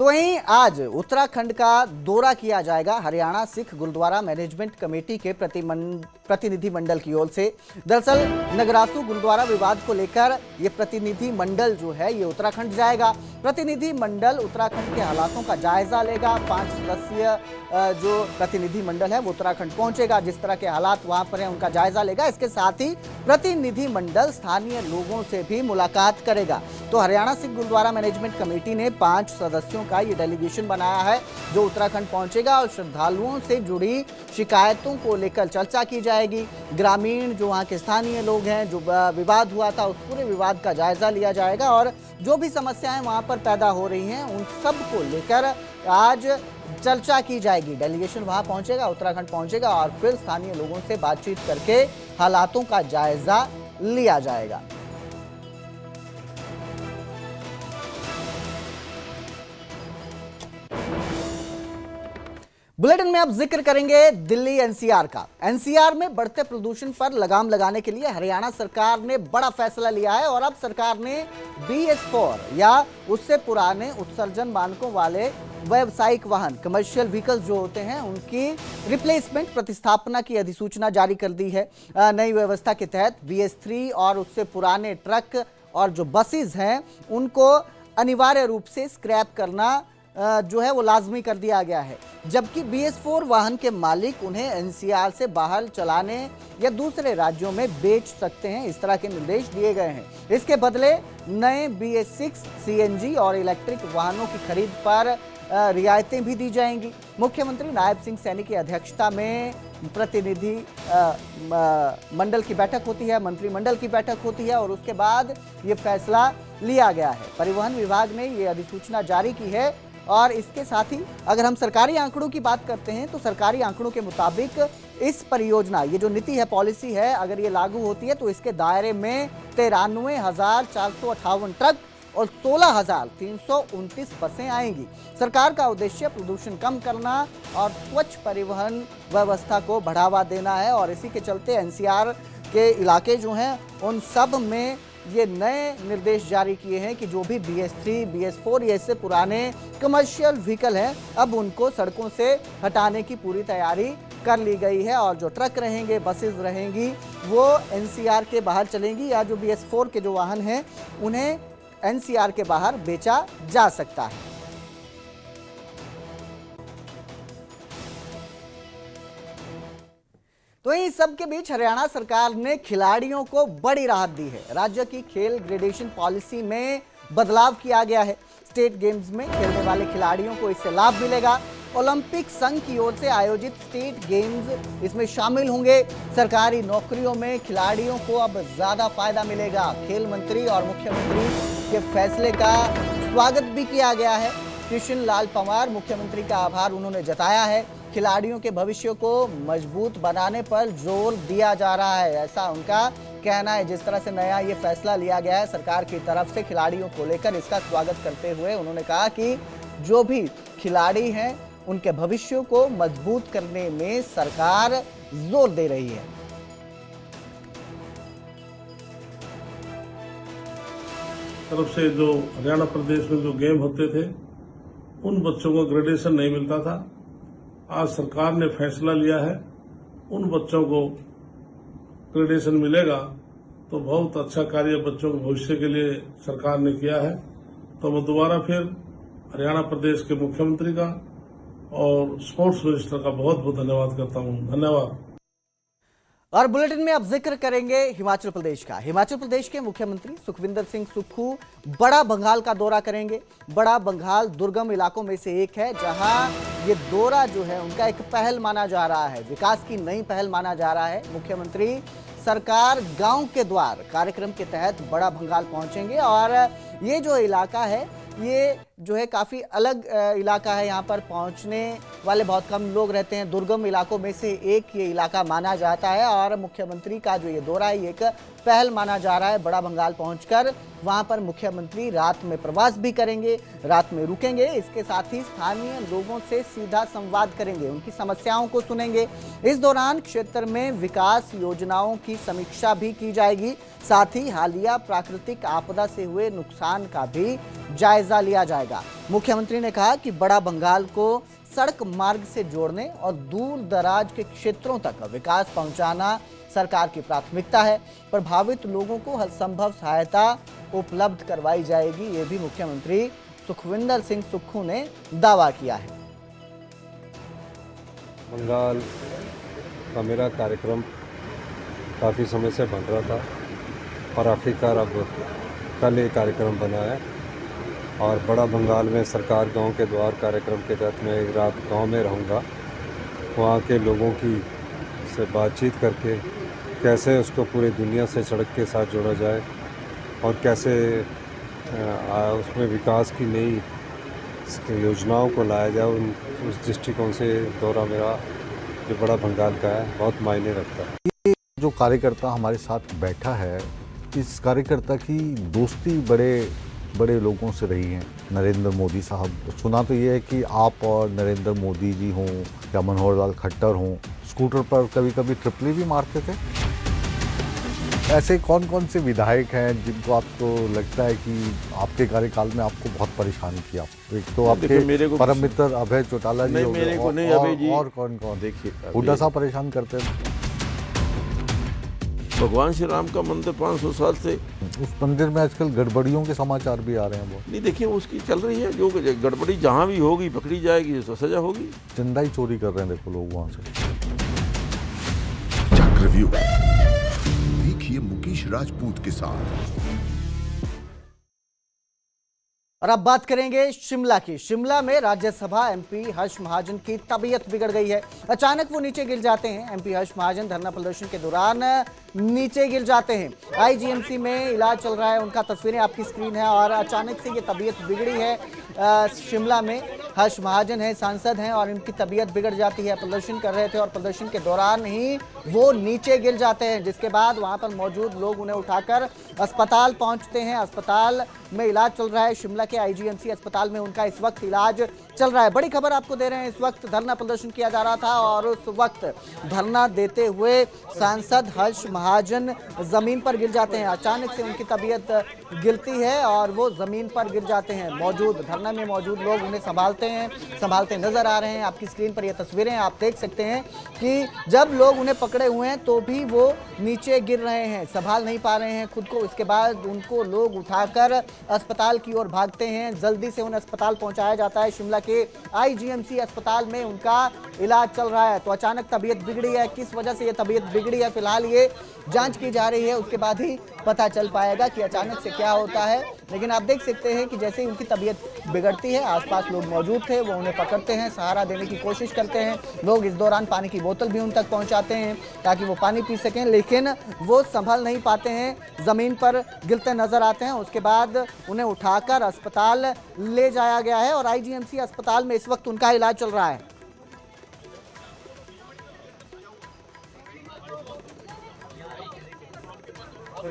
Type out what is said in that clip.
तो वहीं आज उत्तराखंड का दौरा किया जाएगा हरियाणा सिख गुरुद्वारा मैनेजमेंट कमेटी के प्रतिनिधि मंडल की ओर से। दरअसल नगरासू गुरुद्वारा विवाद को लेकर ये प्रतिनिधि मंडल जो है ये उत्तराखंड जाएगा। प्रतिनिधि मंडल उत्तराखंड के हालातों का जायजा लेगा। 5 सदस्यीय जो प्रतिनिधि मंडल है वो उत्तराखंड पहुंचेगा, जिस तरह के हालात वहां पर हैं उनका जायजा लेगा। इसके साथ ही प्रतिनिधि मंडल स्थानीय लोगों से भी मुलाकात करेगा। तो हरियाणा सिख गुरुद्वारा मैनेजमेंट कमेटी ने 5 सदस्यों का ये डेलीगेशन बनाया है जो उत्तराखंड पहुंचेगा और श्रद्धालुओं से जुड़ी शिकायतों को लेकर चर्चा की जाएगी। ग्रामीण जो वहां के स्थानीय लोग हैं, जो विवाद हुआ था उस पूरे विवाद का जायजा लिया जाएगा और जो भी समस्याएं वहां पर पैदा हो रही हैं उन सब को लेकर आज चर्चा की जाएगी। डेलीगेशन वहां पहुंचेगा, उत्तराखंड पहुंचेगा और फिर स्थानीय लोगों से बातचीत करके हालातों का जायजा लिया जाएगा। बुलेटिन में अब जिक्र करेंगे दिल्ली एनसीआर का। एनसीआर में बढ़ते प्रदूषण पर लगाम लगाने के लिए हरियाणा सरकार ने बड़ा फैसला लिया है और अब सरकार ने BS4 या उससे पुराने उत्सर्जन मानकों वाले व्यावसायिक वाहन कमर्शियल व्हीकल्स जो होते हैं उनकी रिप्लेसमेंट प्रतिस्थापना की अधिसूचना जारी कर दी है। नई व्यवस्था के तहत BS3 और उससे पुराने ट्रक और जो बसेस हैं उनको अनिवार्य रूप से स्क्रैप करना जो है वो लाजमी कर दिया गया है, जबकि BS4 वाहन के मालिक उन्हें एनसीआर से बाहर चलाने या दूसरे राज्यों में बेच सकते हैं। इस तरह के निर्देश दिए गए हैं। इसके बदले नए BS6 CNG और इलेक्ट्रिक वाहनों की खरीद पर रियायतें भी दी जाएंगी। मुख्यमंत्री नायब सिंह सैनी की अध्यक्षता में प्रतिनिधि मंडल की बैठक होती है, मंत्रिमंडल की बैठक होती है और उसके बाद ये फैसला लिया गया है। परिवहन विभाग ने ये अधिसूचना जारी की है और इसके साथ ही अगर हम सरकारी आंकड़ों की बात करते हैं तो सरकारी आंकड़ों के मुताबिक इस परियोजना, ये जो नीति है, पॉलिसी है, अगर ये लागू होती है तो इसके दायरे में 93,458 ट्रक और 16,329 बसें आएंगी। सरकार का उद्देश्य प्रदूषण कम करना और स्वच्छ परिवहन व्यवस्था को बढ़ावा देना है और इसी के चलते एनसीआर के इलाके जो हैं उन सब में ये नए निर्देश जारी किए हैं कि जो भी BS3, BS4 या इससे पुराने कमर्शियल व्हीकल हैं अब उनको सड़कों से हटाने की पूरी तैयारी कर ली गई है और जो ट्रक रहेंगे, बसेस रहेंगी वो एनसीआर के बाहर चलेंगी या जो BS4 के जो वाहन हैं उन्हें एनसीआर के बाहर बेचा जा सकता है। तो इन सब के बीच हरियाणा सरकार ने खिलाड़ियों को बड़ी राहत दी है। राज्य की खेल ग्रेडेशन पॉलिसी में बदलाव किया गया है। स्टेट गेम्स में खेलने वाले खिलाड़ियों को इससे लाभ मिलेगा। ओलंपिक संघ की ओर से आयोजित स्टेट गेम्स इसमें शामिल होंगे। सरकारी नौकरियों में खिलाड़ियों को अब ज्यादा फायदा मिलेगा। खेल मंत्री और मुख्यमंत्री के फैसले का स्वागत भी किया गया है। कृष्ण लाल पंवार मुख्यमंत्री का आभार उन्होंने जताया है। खिलाड़ियों के भविष्य को मजबूत बनाने पर जोर दिया जा रहा है, ऐसा उनका कहना है। जिस तरह से नया ये फैसला लिया गया है सरकार की तरफ से खिलाड़ियों को लेकर, इसका स्वागत करते हुए उन्होंने कहा कि जो भी खिलाड़ी हैं उनके भविष्य को मजबूत करने में सरकार जोर दे रही है। तरफ से जो हरियाणा प्रदेश में जो गेम होते थे उन बच्चों को ग्रेडेशन नहीं मिलता था। आज सरकार ने फैसला लिया है उन बच्चों को ग्रेडेशन मिलेगा, तो बहुत अच्छा कार्य बच्चों के भविष्य के लिए सरकार ने किया है। तो मैं दोबारा फिर हरियाणा प्रदेश के मुख्यमंत्री का और स्पोर्ट्स मिनिस्टर का बहुत बहुत धन्यवाद करता हूं। धन्यवाद। और बुलेटिन में अब जिक्र करेंगे हिमाचल प्रदेश का। हिमाचल प्रदेश के मुख्यमंत्री सुखविंदर सिंह सुक्खू बड़ा बंगाल का दौरा करेंगे। बड़ा बंगाल दुर्गम इलाकों में से एक है जहां ये दौरा जो है उनका एक पहल माना जा रहा है, विकास की नई पहल माना जा रहा है। मुख्यमंत्री सरकार गांव के द्वार कार्यक्रम के तहत बड़ा बंगाल पहुंचेंगे और ये जो इलाका है ये जो है काफ़ी अलग इलाका है। यहाँ पर पहुँचने वाले बहुत कम लोग रहते हैं। दुर्गम इलाकों में से एक ये इलाका माना जाता है और मुख्यमंत्री का जो ये दौरा है एक पहल माना जा रहा है। बड़ा बंगाल पहुंचकर वहाँ पर मुख्यमंत्री रात में प्रवास भी करेंगे, रात में रुकेंगे। इसके साथ ही स्थानीय लोगों से सीधा संवाद करेंगे, उनकी समस्याओं को सुनेंगे। इस दौरान क्षेत्र में विकास योजनाओं की समीक्षा भी की जाएगी। साथ ही हालिया प्राकृतिक आपदा से हुए नुकसान का भी जायजा लिया जाएगा। जाएगा। मुख्यमंत्री ने कहा कि बड़ा बंगाल को सड़क मार्ग से जोड़ने और दूर दराज के क्षेत्रों तक विकास पहुंचाना सरकार की प्राथमिकता है। प्रभावित लोगों को हर संभव सहायता उपलब्ध करवाई जाएगी, ये भी मुख्यमंत्री सुखविंदर सिंह सुक्खू ने दावा किया है। बंगाल का मेरा कार्यक्रम काफ़ी समय से बन रहा था और आखिरकार अब कल ये कार्यक्रम बना है और बड़ा बंगाल में सरकार गांव के द्वार कार्यक्रम के तहत मैं एक रात गांव में रहूंगा। वहाँ के लोगों की से बातचीत करके कैसे उसको पूरी दुनिया से सड़क के साथ जोड़ा जाए और कैसे उसमें विकास की नई योजनाओं को लाया जाए, उस दृष्टिकोण से दौरा मेरा जो बड़ा बंगाल का है बहुत मायने रखता है। ये जो कार्यकर्ता हमारे साथ बैठा है, इस कार्यकर्ता की दोस्ती बड़े बड़े लोगों से रही है। नरेंद्र मोदी साहब, सुना तो ये है कि आप और नरेंद्र मोदी जी हों या मनोहर लाल खट्टर हों, स्कूटर पर कभी कभी ट्रिपली भी मारते थे। ऐसे कौन कौन से विधायक हैं जिनको आपको लगता है कि आपके कार्यकाल में आपको बहुत परेशान किया? एक तो आपके परम मित्र अभय चौटाला जी हो गए, और कौन कौन? देखिए, हुड्डा साहब परेशान करते हैं। भगवान श्री राम का मंदिर 500 साल से, उस मंदिर में आजकल गड़बड़ियों के समाचार भी आ रहे हैं बहुत। नहीं देखिए उसकी चल रही है, जो गड़बड़ी जहाँ भी होगी पकड़ी जाएगी तो सजा होगी। चंदा ही चोरी कर रहे हैं देखो लोग वहाँ से। चक्रव्यूह देखिए मुकेश राजपूत के साथ। और अब बात करेंगे शिमला की। शिमला में राज्यसभा एमपी हर्ष महाजन की तबीयत बिगड़ गई है। अचानक वो नीचे गिर जाते हैं। एमपी हर्ष महाजन धरना प्रदर्शन के दौरान नीचे गिर जाते हैं। आईजीएमसी में इलाज चल रहा है, उनका तस्वीरें आपकी स्क्रीन है। और अचानक से ये तबीयत बिगड़ी है। शिमला में हर्ष महाजन है, सांसद हैं, और इनकी तबीयत बिगड़ जाती है। प्रदर्शन कर रहे थे और प्रदर्शन के दौरान ही वो नीचे गिर जाते हैं, जिसके बाद वहां पर मौजूद लोग उन्हें उठाकर अस्पताल पहुंचते हैं। अस्पताल में इलाज चल रहा है। शिमला के आईजीएमसी अस्पताल में उनका इस वक्त इलाज चल रहा है। बड़ी खबर आपको दे रहे हैं, इस वक्त धरना प्रदर्शन किया जा रहा था और उस वक्त धरना देते हुए सांसद हर्ष महाजन जमीन पर गिर जाते हैं। अचानक से उनकी तबीयत गिरती है और वो जमीन पर गिर जाते हैं। मौजूद धरना में मौजूद लोग उन्हें संभालते नजर आ रहे हैं। आपकी स्क्रीन पर ये तस्वीरें आप देख सकते हैं कि जब लोग उन्हें पकड़े हुए हैं तो भी वो नीचे गिर रहे हैं, संभाल नहीं पा रहे हैं खुद को। इसके बाद उनको लोग उठाकर अस्पताल की ओर भागते हैं। जल्दी से उन्हें अस्पताल पहुंचाया जाता है। शिमला के आईजीएमसी अस्पताल में उनका इलाज चल रहा है। तो अचानक तबीयत बिगड़ी है, किस वजह से ये तबीयत बिगड़ी है फिलहाल ये जांच की जा रही है, उसके बाद ही पता चल पाएगा कि अचानक से क्या होता है। लेकिन आप देख सकते हैं कि जैसे ही उनकी तबीयत बिगड़ती है, आसपास लोग मौजूद थे, वो उन्हें पकड़ते हैं, सहारा देने की कोशिश करते हैं। लोग इस दौरान पानी की बोतल भी उन तक पहुंचाते हैं ताकि वो पानी पी सकें, लेकिन वो संभल नहीं पाते हैं, जमीन पर गिरते नजर आते हैं। उसके बाद उन्हें उठाकर अस्पताल ले जाया गया है और आईजीएमसी अस्पताल में इस वक्त उनका इलाज चल रहा है। भाई